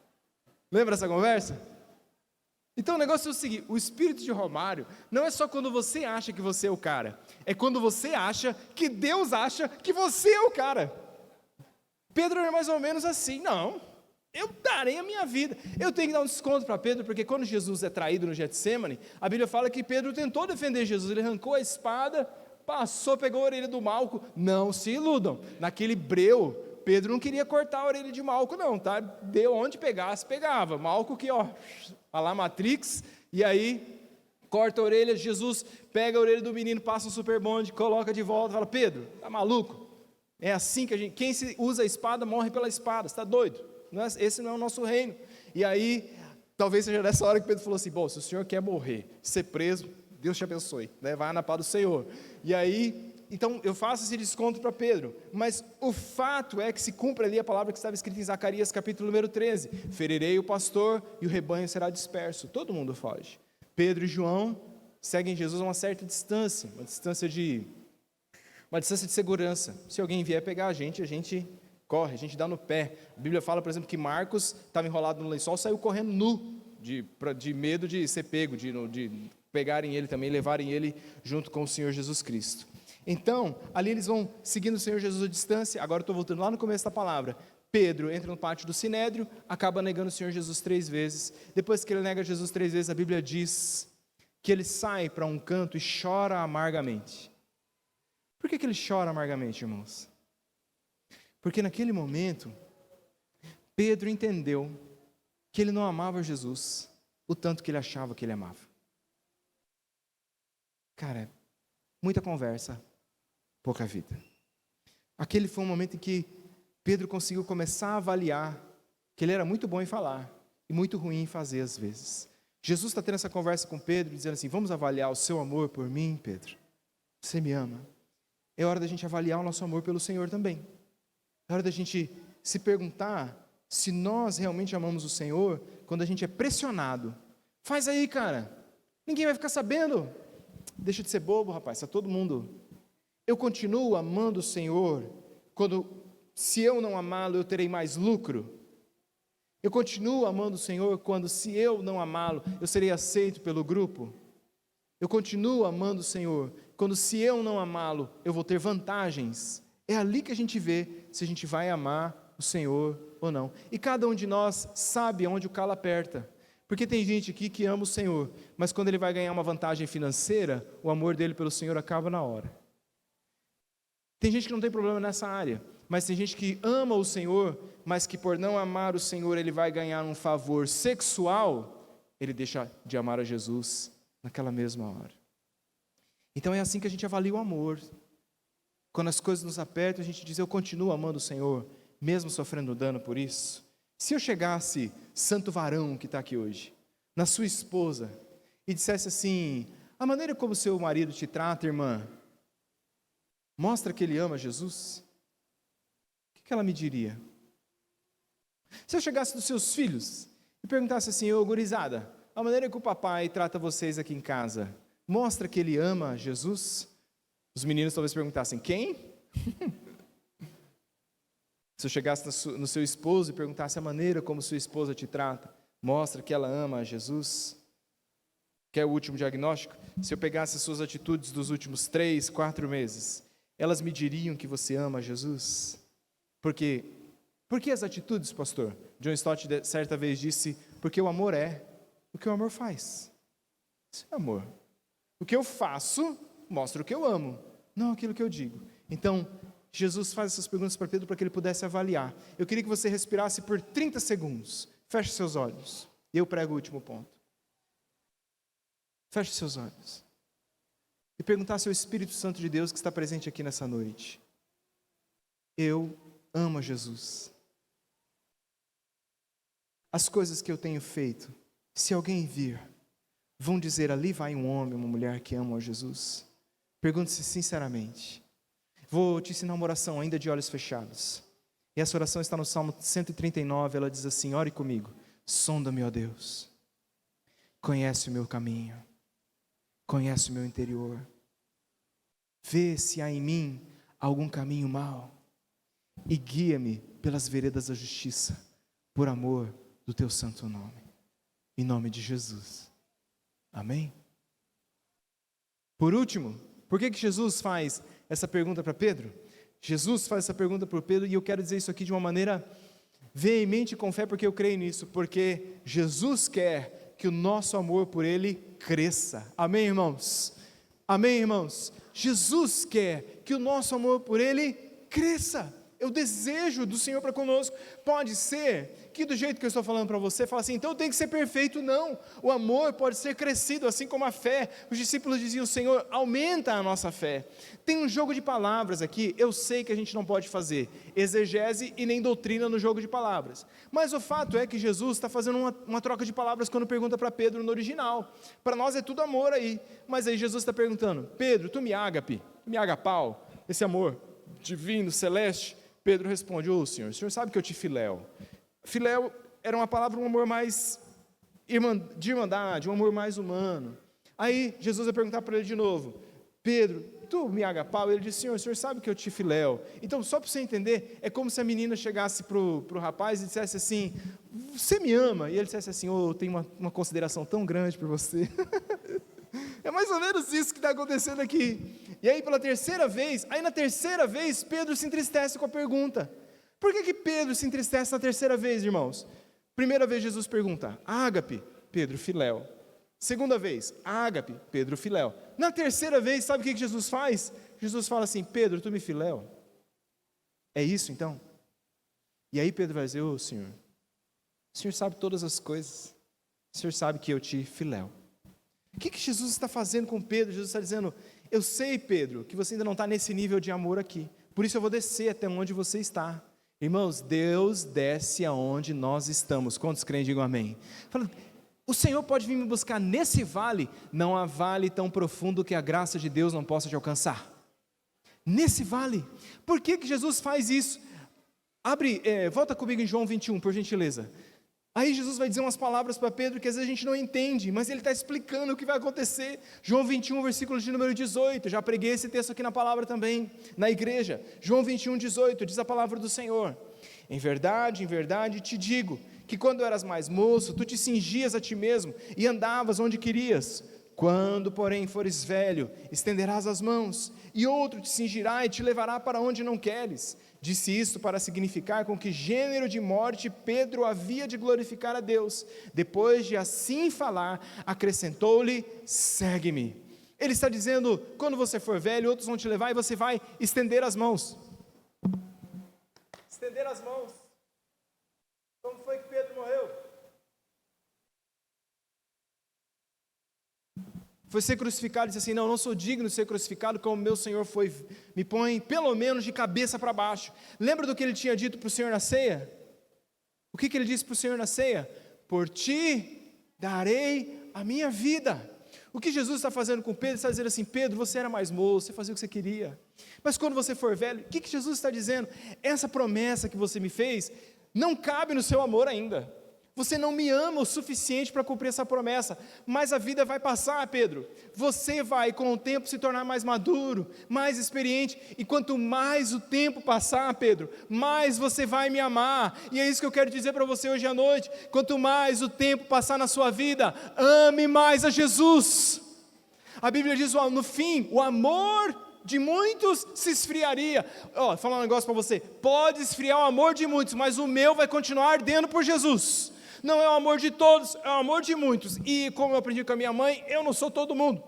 Lembra essa conversa? Então o negócio é o seguinte, o espírito de Romário não é só quando você acha que você é o cara, é quando você acha que Deus acha que você é o cara. Pedro era mais ou menos assim, não, eu darei a minha vida, eu tenho que dar um desconto para Pedro, porque quando Jesus é traído no Getsêmani, a Bíblia fala que Pedro tentou defender Jesus, ele arrancou a espada, passou, pegou a orelha do Malco, não se iludam, naquele breu, Pedro não queria cortar a orelha de Malco não, tá? Deu onde pegasse, pegava, Malco que ó lá Matrix, e aí corta a orelha, Jesus pega a orelha do menino, passa um super bonde, coloca de volta, fala, Pedro, tá maluco? É assim que quem se usa a espada morre pela espada, você está doido? Esse não é o nosso reino. E aí, talvez seja nessa hora que Pedro falou assim, bom, se o senhor quer morrer, ser preso, Deus te abençoe, né? Vai na paz do Senhor. E aí, então eu faço esse desconto para Pedro, mas o fato é que se cumpre ali a palavra que estava escrita em Zacarias capítulo número 13, ferirei o pastor e o rebanho será disperso, todo mundo foge. Pedro e João seguem Jesus a uma certa distância, uma distância de segurança. Se alguém vier pegar a gente corre, a gente dá no pé. A Bíblia fala, por exemplo, que Marcos estava enrolado no lençol, saiu correndo nu, de medo de ser pego, de pegarem ele também, levarem ele junto com o Senhor Jesus Cristo. Então, ali eles vão seguindo o Senhor Jesus à distância. Agora eu estou voltando lá no começo da palavra. Pedro entra no pátio do Sinédrio, acaba negando o Senhor Jesus 3 vezes. Depois que ele nega Jesus 3 vezes, a Bíblia diz que ele sai para um canto e chora amargamente. Por que ele chora amargamente, irmãos? Porque naquele momento, Pedro entendeu que ele não amava Jesus o tanto que ele achava que ele amava. Cara, muita conversa, pouca vida. Aquele foi um momento em que Pedro conseguiu começar a avaliar que ele era muito bom em falar e muito ruim em fazer às vezes. Jesus está tendo essa conversa com Pedro, dizendo assim: vamos avaliar o seu amor por mim, Pedro? Você me ama? É hora da gente avaliar o nosso amor pelo Senhor também. É hora da gente se perguntar se nós realmente amamos o Senhor quando a gente é pressionado. Faz aí, cara, ninguém vai ficar sabendo. Deixa de ser bobo, rapaz, está todo mundo. Eu continuo amando o Senhor quando, se eu não amá-lo, eu terei mais lucro. Eu continuo amando o Senhor quando, se eu não amá-lo, eu serei aceito pelo grupo. Eu continuo amando o Senhor quando, se eu não amá-lo, eu vou ter vantagens. É ali que a gente vê se a gente vai amar o Senhor ou não. E cada um de nós sabe onde o calo aperta. Porque tem gente aqui que ama o Senhor, mas quando ele vai ganhar uma vantagem financeira, o amor dele pelo Senhor acaba na hora. Tem gente que não tem problema nessa área, mas tem gente que ama o Senhor, mas que por não amar o Senhor, ele vai ganhar um favor sexual, ele deixa de amar a Jesus naquela mesma hora. Então é assim que a gente avalia o amor. Quando as coisas nos apertam, a gente diz: eu continuo amando o Senhor, mesmo sofrendo dano por isso. Se eu chegasse, santo varão que está aqui hoje, na sua esposa, e dissesse assim: a maneira como seu marido te trata, irmã, mostra que ele ama Jesus, o que ela me diria? Se eu chegasse dos seus filhos e perguntasse assim: ô gurizada, a maneira que o papai trata vocês aqui em casa, mostra que ele ama Jesus? Os meninos talvez perguntassem: quem? Se eu chegasse no seu esposo e perguntasse a maneira como sua esposa te trata, mostra que ela ama a Jesus? Quer o último diagnóstico? Se eu pegasse as suas atitudes dos últimos 3, 4 meses, elas me diriam que você ama a Jesus? Por que as atitudes, pastor? John Stott certa vez disse: porque o amor é o que o amor faz. Isso é amor. O que eu faço mostra o que eu amo, não aquilo que eu digo. Então, Jesus faz essas perguntas para Pedro para que ele pudesse avaliar. Eu queria que você respirasse por 30 segundos. Feche seus olhos. E eu prego o último ponto. Feche seus olhos. E perguntasse ao Espírito Santo de Deus que está presente aqui nessa noite: eu amo a Jesus. As coisas que eu tenho feito, se alguém vir, vão dizer: ali vai um homem, uma mulher que amam a Jesus? Pergunte-se sinceramente. Vou te ensinar uma oração ainda de olhos fechados. E essa oração está no Salmo 139, ela diz assim: ore comigo. Sonda-me, ó Deus. Conhece o meu caminho. Conhece o meu interior. Vê se há em mim algum caminho mau. E guia-me pelas veredas da justiça, por amor do teu santo nome. Em nome de Jesus. Amém? Por último, por que Jesus faz essa pergunta para Pedro? Jesus faz essa pergunta para Pedro, e eu quero dizer isso aqui de uma maneira veemente e com fé, porque eu creio nisso, porque Jesus quer que o nosso amor por Ele cresça. Amém, irmãos? Amém, irmãos? Jesus quer que o nosso amor por Ele cresça. É o desejo do Senhor para conosco. Pode ser que do jeito que eu estou falando para você, fala assim: então tem que ser perfeito. Não, o amor pode ser crescido, assim como a fé. Os discípulos diziam: Senhor, aumenta a nossa fé. Tem um jogo de palavras aqui. Eu sei que a gente não pode fazer exegese e nem doutrina no jogo de palavras, mas o fato é que Jesus está fazendo uma troca de palavras quando pergunta para Pedro no original. Para nós é tudo amor aí, mas aí Jesus está perguntando: Pedro, tu me ágape, me agapau, esse amor divino, celeste? Pedro responde: ô Senhor, o Senhor sabe que eu te filéu. Filéu era uma palavra, um amor mais de irmandade, um amor mais humano. Aí Jesus vai perguntar para ele de novo: Pedro, tu me agapau? Ele diz: Senhor, o Senhor sabe que eu te filéu. Então, só para você entender, é como se a menina chegasse para o rapaz e dissesse assim: você me ama? E ele dissesse assim: oh, eu tenho uma consideração tão grande por você. É mais ou menos isso que está acontecendo aqui. E aí na terceira vez, Pedro se entristece com a pergunta. Por que Pedro se entristece na terceira vez, irmãos? Primeira vez Jesus pergunta: ágape? Pedro, filéu. Segunda vez: ágape? Pedro, filéu. Na terceira vez, sabe o que Jesus faz? Jesus fala assim: Pedro, tu me filéu? É isso então? E aí Pedro vai dizer: ô Senhor, O Senhor sabe todas as coisas. O Senhor sabe que eu te filéu. O que Jesus está fazendo com Pedro? Jesus está dizendo, eu sei, Pedro, que você ainda não está nesse nível de amor aqui. Por isso eu vou descer até onde você está. Irmãos, Deus desce aonde nós estamos. Quantos creem, digam amém. Falando, o Senhor pode vir me buscar nesse vale. Não há vale tão profundo que a graça de Deus não possa te alcançar. Nesse vale. Por que Jesus faz isso? Volta comigo em João 21, por gentileza. Aí Jesus vai dizer umas palavras para Pedro que às vezes a gente não entende, mas ele está explicando o que vai acontecer. João 21, versículo de número 18, já preguei esse texto aqui na palavra também, na igreja. João 21, 18, diz a palavra do Senhor: em verdade te digo, que quando eras mais moço, tu te cingias a ti mesmo, e andavas onde querias. Quando, porém, fores velho, estenderás as mãos, e outro te cingirá e te levará para onde não queres. Disse isto para significar com que gênero de morte Pedro havia de glorificar a Deus. Depois de assim falar, acrescentou-lhe, segue-me. Ele está dizendo, quando você for velho, outros vão te levar e você vai estender as mãos. Estender as mãos. Como foi que Pedro morreu? Foi ser crucificado e disse assim, não sou digno de ser crucificado como meu Senhor foi, me põe pelo menos de cabeça para baixo. Lembra do que ele tinha dito para o Senhor na ceia? O que ele disse para o Senhor na ceia? Por ti darei a minha vida. O que Jesus está fazendo com Pedro? Ele está dizendo assim, Pedro, você era mais moço, você fazia o que você queria, mas quando você for velho, o que Jesus está dizendo? Essa promessa que você me fez, não cabe no seu amor ainda. Você não me ama o suficiente para cumprir essa promessa, mas a vida vai passar, Pedro. Você vai, com o tempo, se tornar mais maduro, mais experiente, e quanto mais o tempo passar, Pedro, mais você vai me amar. E é isso que eu quero dizer para você hoje à noite. Quanto mais o tempo passar na sua vida, ame mais a Jesus. A Bíblia diz, no fim, o amor de muitos se esfriaria. Vou falar um negócio para você, pode esfriar o amor de muitos, mas o meu vai continuar ardendo por Jesus. Não é o amor de todos, é o amor de muitos. E como eu aprendi com a minha mãe, eu não sou todo mundo.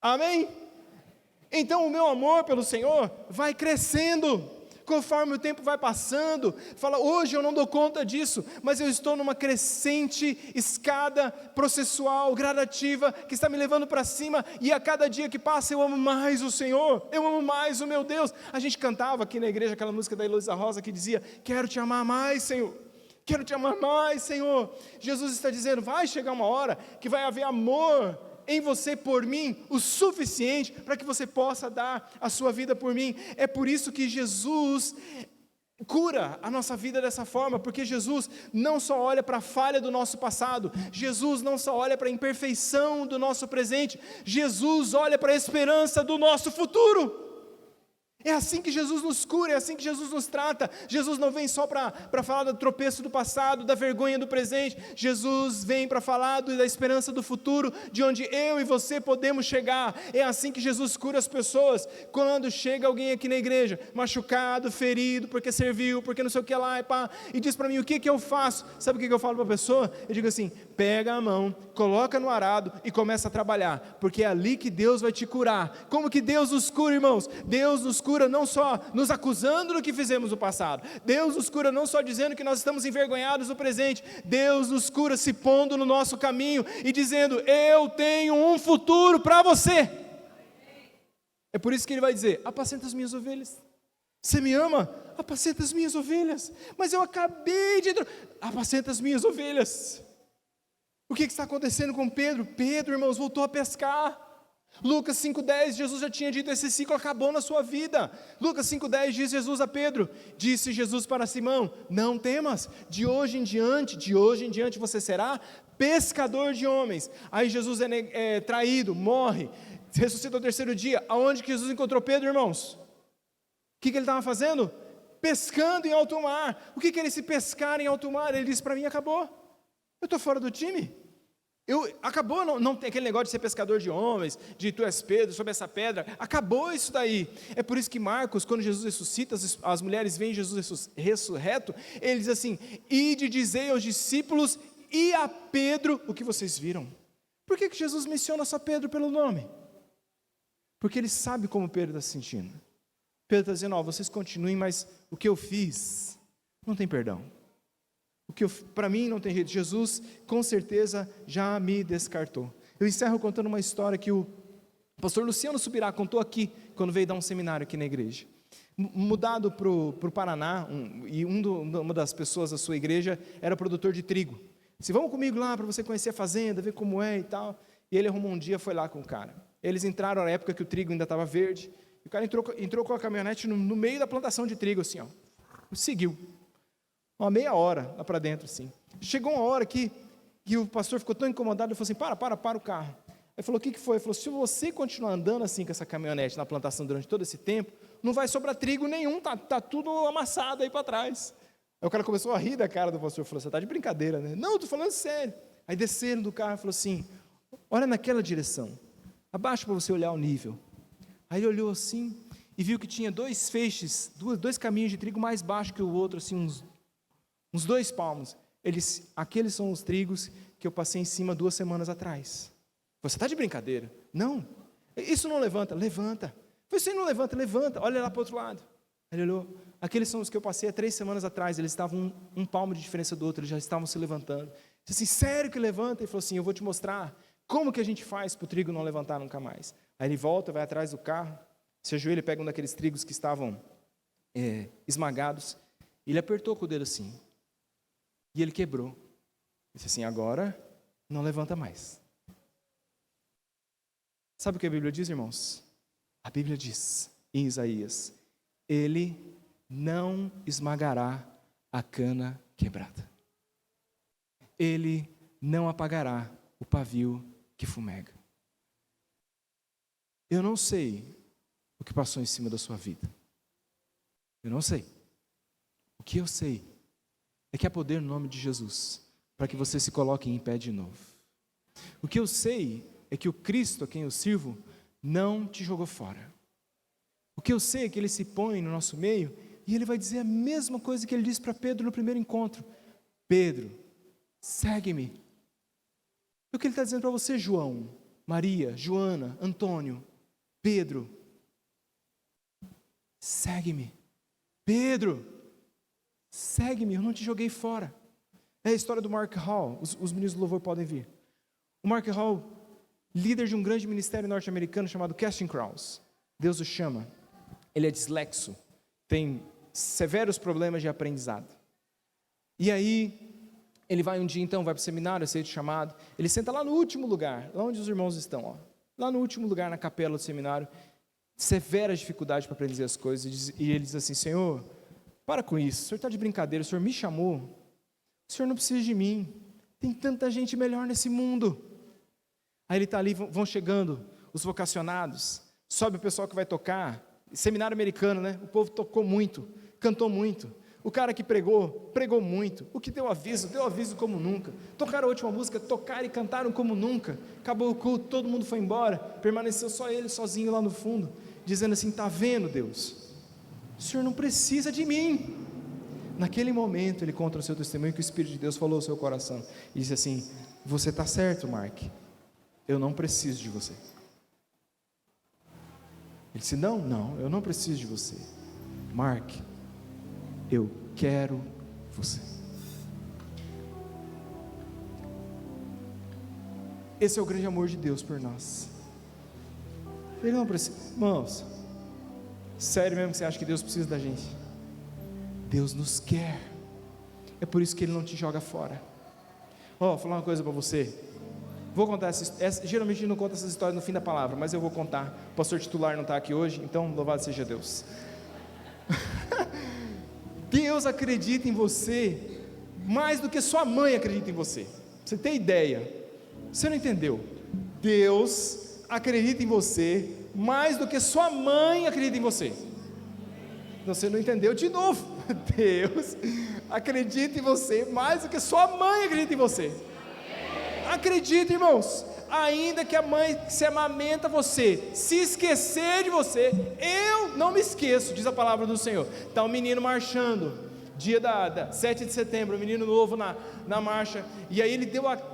Amém? Então o meu amor pelo Senhor vai crescendo, conforme o tempo vai passando. Fala, hoje eu não dou conta disso, mas eu estou numa crescente escada processual, gradativa, que está me levando para cima, e a cada dia que passa eu amo mais o Senhor, eu amo mais o meu Deus. A gente cantava aqui na igreja aquela música da Heloísa Rosa que dizia, quero te amar mais, Senhor. Quero te amar mais, Senhor. Jesus está dizendo, vai chegar uma hora que vai haver amor em você por mim, o suficiente para que você possa dar a sua vida por mim. É por isso que Jesus cura a nossa vida dessa forma, porque Jesus não só olha para a falha do nosso passado, Jesus não só olha para a imperfeição do nosso presente, Jesus olha para a esperança do nosso futuro. É assim que Jesus nos cura, é assim que Jesus nos trata. Jesus não vem só para falar do tropeço do passado, da vergonha do presente. Jesus vem para falar da esperança do futuro, de onde eu e você podemos chegar. É assim que Jesus cura as pessoas. Quando chega alguém aqui na igreja, machucado, ferido, porque serviu, porque não sei o que lá, e diz para mim, o que eu faço? Sabe o que eu falo para a pessoa? Eu digo assim, pega a mão, coloca no arado e começa a trabalhar, porque é ali que Deus vai te curar. Como que Deus nos cura, irmãos? Deus nos cura não só nos acusando do que fizemos no passado, Deus nos cura não só dizendo que nós estamos envergonhados no presente, Deus nos cura se pondo no nosso caminho e dizendo, eu tenho um futuro para você. É por isso que ele vai dizer, apacenta as minhas ovelhas. Você me ama? Apacenta as minhas ovelhas. Mas eu acabei de... Apacenta as minhas ovelhas. O que está acontecendo com Pedro? Pedro, irmãos, voltou a pescar. Lucas 5,10, Jesus já tinha dito, esse ciclo acabou na sua vida. Lucas 5,10 diz Jesus a Pedro, disse Jesus para Simão, não temas, de hoje em diante você será pescador de homens. Aí Jesus é traído, morre, ressuscita ao terceiro dia. Aonde que Jesus encontrou Pedro, irmãos? O que ele estava fazendo? Pescando em alto mar. O que era esse pescar em alto mar? Ele disse para mim, acabou, eu estou fora do time. Acabou, não tem aquele negócio de ser pescador de homens, de tu és Pedro, sobre essa pedra, acabou isso daí. É por isso que Marcos, quando Jesus ressuscita, as mulheres veem Jesus ressurreto, ele diz assim, ide dizei aos discípulos e a Pedro o que vocês viram. Por que Jesus menciona só Pedro pelo nome? Porque ele sabe como Pedro está se sentindo. Pedro está dizendo, vocês continuem, mas o que eu fiz não tem perdão. para mim não tem jeito, Jesus com certeza já me descartou. Eu encerro contando uma história que o pastor Luciano Subirá contou aqui, quando veio dar um seminário aqui na igreja. Mudado para o Paraná, uma das pessoas da sua igreja era produtor de trigo. Disse, vamos comigo lá para você conhecer a fazenda, ver como é e tal. E ele arrumou um dia, foi lá com o cara. Eles entraram na época que o trigo ainda estava verde. E o cara entrou com a caminhonete no meio da plantação de trigo, assim, ó. Seguiu. Uma meia hora lá para dentro, assim. Chegou uma hora que o pastor ficou tão incomodado, ele falou assim, para o carro. Ele falou, o que foi? Ele falou, se você continuar andando assim com essa caminhonete na plantação durante todo esse tempo, não vai sobrar trigo nenhum, tá tudo amassado aí para trás. Aí o cara começou a rir da cara do pastor, falou, você está de brincadeira, né? Não, estou falando sério. Aí desceram do carro e falou assim, olha naquela direção, abaixo para você olhar o nível. Aí ele olhou assim e viu que tinha dois feixes, dois caminhos de trigo mais baixo que o outro, assim, uns 2 palmos. Aqueles são os trigos que eu passei em cima 2 semanas atrás. Você está de brincadeira? Não. Isso não levanta? Levanta. Você não levanta? Levanta. Olha lá para o outro lado. Ele olhou. Aqueles são os que eu passei há 3 semanas atrás. Eles estavam um palmo de diferença do outro. Eles já estavam se levantando. Disse assim, sério que levanta? Ele falou assim, eu vou te mostrar como que a gente faz para o trigo não levantar nunca mais. Aí ele volta, vai atrás do carro, se ajoelha e pega um daqueles trigos que estavam esmagados. E ele apertou com o dedo assim. E ele quebrou. Disse assim, agora não levanta mais. Sabe o que a Bíblia diz, irmãos? A Bíblia diz, em Isaías, ele não esmagará a cana quebrada. Ele não apagará o pavio que fumega. Eu não sei o que passou em cima da sua vida. Eu não sei. O que eu sei é que há poder no nome de Jesus para que você se coloque em pé de novo. O que eu sei é que o Cristo a quem eu sirvo não te jogou fora. O que eu sei é que Ele se põe no nosso meio e Ele vai dizer a mesma coisa que Ele disse para Pedro no primeiro encontro. Pedro, segue-me. É o que Ele está dizendo para você, João, Maria, Joana, Antônio, Pedro. Segue-me. Pedro, segue-me, eu não te joguei fora. É a história do Mark Hall, os meninos do louvor podem vir. O Mark Hall, líder de um grande ministério norte-americano chamado Casting Crowns. Deus o chama. Ele é dislexo, tem severos problemas de aprendizado. E aí, ele vai um dia então, vai para o seminário, aceita o chamado. Ele senta lá no último lugar, lá onde os irmãos estão, ó. Lá no último lugar, na capela do seminário. Severa dificuldade para aprender as coisas. E ele diz assim, Senhor, para com isso, o Senhor está de brincadeira, o Senhor me chamou. O Senhor não precisa de mim. Tem tanta gente melhor nesse mundo. Aí ele está ali, vão chegando os vocacionados, sobe o pessoal que vai tocar, seminário americano, né? O povo tocou muito, cantou muito. O cara que pregou muito. O que deu aviso como nunca. Tocaram a última música, tocaram e cantaram como nunca. Acabou o culto, todo mundo foi embora, permaneceu só ele sozinho lá no fundo, dizendo assim, está vendo, Deus? O Senhor não precisa de mim. Naquele momento ele conta o seu testemunho que o Espírito de Deus falou ao seu coração e disse assim, você está certo, Mark, eu não preciso de você. Ele disse, não, eu não preciso de você, Mark, eu quero você. Esse é o grande amor de Deus por nós. Ele não precisa, irmãos, sério mesmo que você acha que Deus precisa da gente? Deus nos quer. É por isso que Ele não te joga fora. Vou falar uma coisa para você. Vou contar geralmente a gente não conta essas histórias no fim da palavra, mas eu vou contar. O pastor titular não está aqui hoje, então louvado seja Deus. Deus acredita em você mais do que sua mãe acredita em você. Você tem ideia? Você não entendeu? Deus acredita em você mais do que sua mãe acredita em você. Você não entendeu de novo. Deus acredita em você mais do que sua mãe acredita em você. Acredita, irmãos. Ainda que a mãe que se amamenta você se esquecer de você, eu não me esqueço, diz a palavra do Senhor. Está um menino marchando, dia da 7 de setembro, um menino novo na marcha, e aí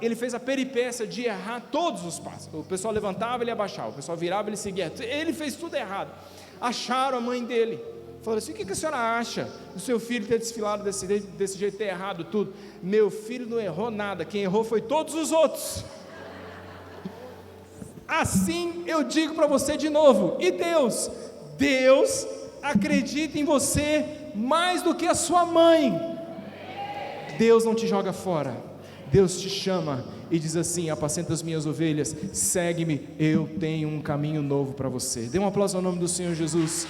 ele fez a peripécia de errar todos os passos. O pessoal levantava, ele abaixava, o pessoal virava, ele seguia, ele fez tudo errado. Acharam a mãe dele, Falou assim: o que a senhora acha do seu filho ter desfilado desse jeito, ter errado tudo? Meu filho não errou nada, quem errou foi todos os outros. Assim eu digo para você de novo, e Deus acredita em você mais do que a sua mãe. Deus não te joga fora, Deus te chama e diz assim: apacenta as minhas ovelhas, segue-me, eu tenho um caminho novo para você. Dê um aplauso ao nome do Senhor Jesus.